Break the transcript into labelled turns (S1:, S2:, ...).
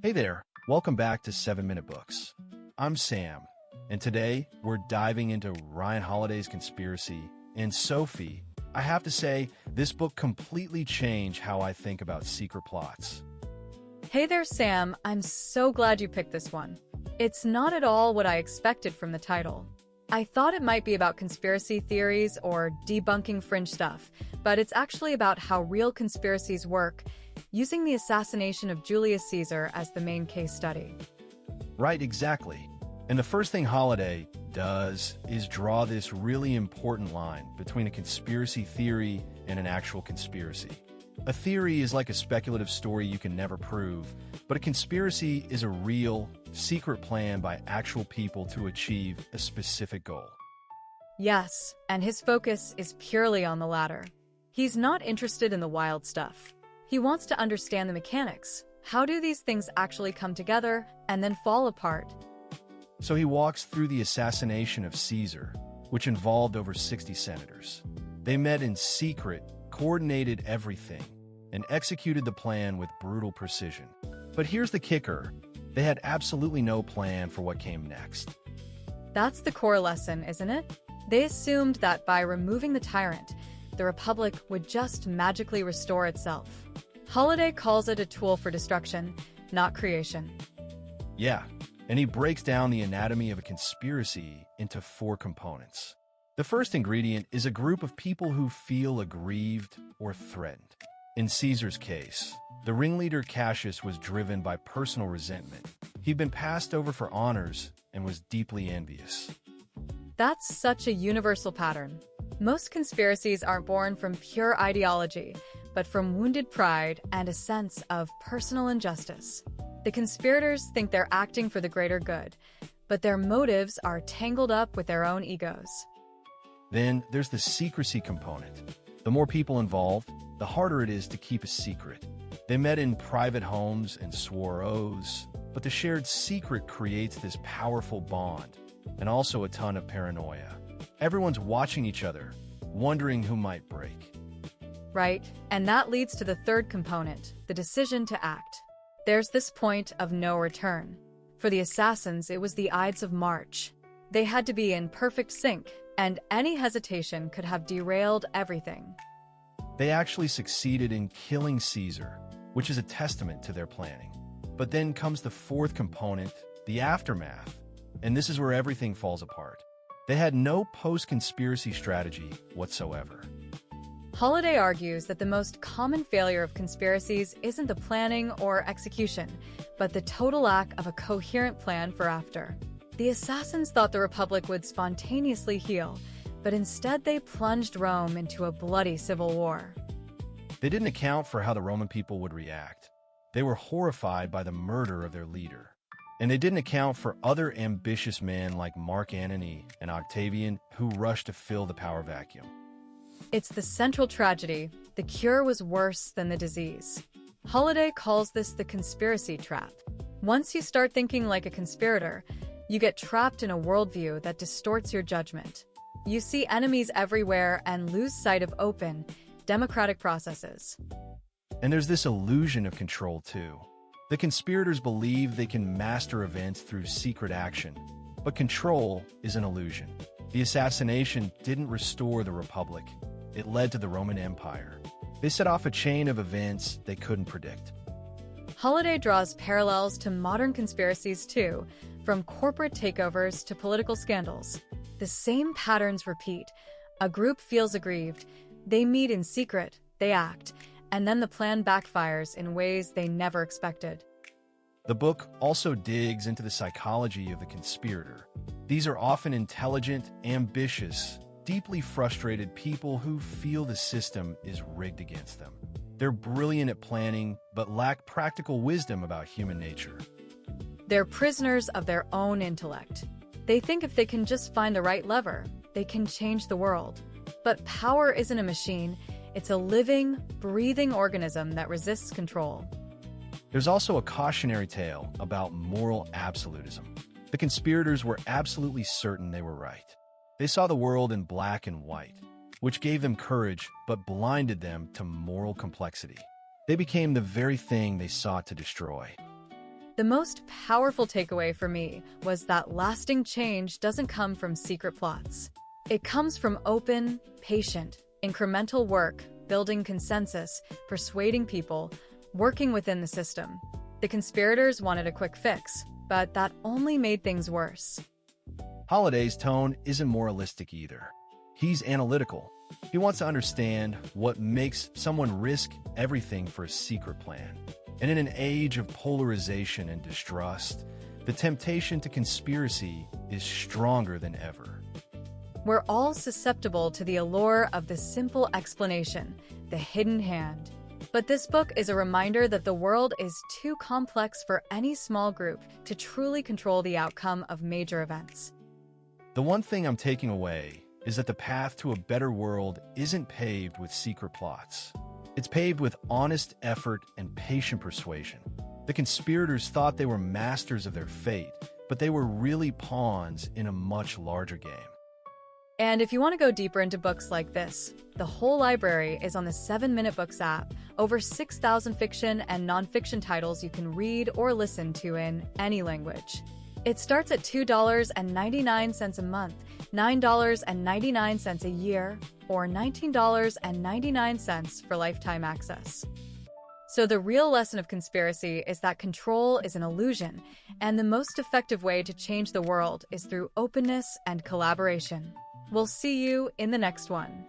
S1: Hey there, welcome back to 7 Minute Books. I'm Sam, and today we're diving into Ryan Holiday's Conspiracy. And Sophie, I have to say, this book completely changed how I think about secret plots.
S2: Hey there, Sam. I'm so glad you picked this one. It's not at all what I expected from the title. I thought it might be about conspiracy theories or debunking fringe stuff, but it's actually about how real conspiracies work, using the assassination of Julius Caesar as the main case study.
S1: Right, exactly. And the first thing Holiday does is draw this really important line between a conspiracy theory and an actual conspiracy. A theory is like a speculative story you can never prove, but a conspiracy is a real, secret plan by actual people to achieve a specific goal.
S2: Yes, and his focus is purely on the latter. He's not interested in the wild stuff. He wants to understand the mechanics. How do these things actually come together and then fall apart?
S1: So he walks through the assassination of Caesar, which involved over 60 senators. They met in secret, coordinated everything, and executed the plan with brutal precision. But here's the kicker. They had absolutely no plan for what came next.
S2: That's the core lesson, isn't it? They assumed that by removing the tyrant, the Republic would just magically restore itself. Holiday calls it a tool for destruction, not creation.
S1: Yeah, and he breaks down the anatomy of a conspiracy into 4 components. The first ingredient is a group of people who feel aggrieved or threatened. In Caesar's case, the ringleader Cassius was driven by personal resentment. He'd been passed over for honors and was deeply envious.
S2: That's such a universal pattern. Most conspiracies aren't born from pure ideology, but from wounded pride and a sense of personal injustice. The conspirators think they're acting for the greater good, but their motives are tangled up with their own egos.
S1: Then there's the secrecy component. The more people involved, the harder it is to keep a secret. They met in private homes and swore oaths, but the shared secret creates this powerful bond, and also a ton of paranoia. Everyone's watching each other, wondering who might break.
S2: Right, and that leads to the third component, the decision to act. There's this point of no return. For the assassins, it was the Ides of March. They had to be in perfect sync, and any hesitation could have derailed everything.
S1: They actually succeeded in killing Caesar, which is a testament to their planning. But then comes the fourth component, the aftermath, and this is where everything falls apart. They had no post-conspiracy strategy whatsoever.
S2: Holiday argues that the most common failure of conspiracies isn't the planning or execution, but the total lack of a coherent plan for after. The assassins thought the Republic would spontaneously heal, but instead they plunged Rome into a bloody civil war.
S1: They didn't account for how the Roman people would react. They were horrified by the murder of their leader. And they didn't account for other ambitious men like Mark Antony and Octavian who rushed to fill the power vacuum.
S2: It's the central tragedy. The cure was worse than the disease. Holiday calls this the conspiracy trap. Once you start thinking like a conspirator, you get trapped in a worldview that distorts your judgment. You see enemies everywhere and lose sight of open, democratic processes.
S1: And there's this illusion of control, too. The conspirators believe they can master events through secret action, but control is an illusion. The assassination didn't restore the Republic. It led to the Roman Empire. They set off a chain of events they couldn't predict.
S2: Holiday draws parallels to modern conspiracies too, from corporate takeovers to political scandals. The same patterns repeat. A group feels aggrieved, they meet in secret, they act, and then the plan backfires in ways they never expected.
S1: The book also digs into the psychology of the conspirator. These are often intelligent, ambitious, deeply frustrated people who feel the system is rigged against them. They're brilliant at planning, but lack practical wisdom about human nature.
S2: They're prisoners of their own intellect. They think if they can just find the right lever, they can change the world. But power isn't a machine, it's a living, breathing organism that resists control.
S1: There's also a cautionary tale about moral absolutism. The conspirators were absolutely certain they were right. They saw the world in black and white, which gave them courage but blinded them to moral complexity. They became the very thing they sought to destroy.
S2: The most powerful takeaway for me was that lasting change doesn't come from secret plots. It comes from open, patient, incremental work, building consensus, persuading people, working within the system. The conspirators wanted a quick fix, but that only made things worse.
S1: Holliday's tone isn't moralistic either. He's analytical. He wants to understand what makes someone risk everything for a secret plan. And in an age of polarization and distrust, the temptation to conspiracy is stronger than ever.
S2: We're all susceptible to the allure of the simple explanation, the hidden hand. But this book is a reminder that the world is too complex for any small group to truly control the outcome of major events.
S1: The one thing I'm taking away is that the path to a better world isn't paved with secret plots. It's paved with honest effort and patient persuasion. The conspirators thought they were masters of their fate, but they were really pawns in a much larger game.
S2: And if you want to go deeper into books like this, the whole library is on the 7-Minute Books app. Over 6,000 fiction and nonfiction titles you can read or listen to in any language. It starts at $2.99 a month, $9.99 a year, or $19.99 for lifetime access. So the real lesson of conspiracy is that control is an illusion, and the most effective way to change the world is through openness and collaboration. We'll see you in the next one.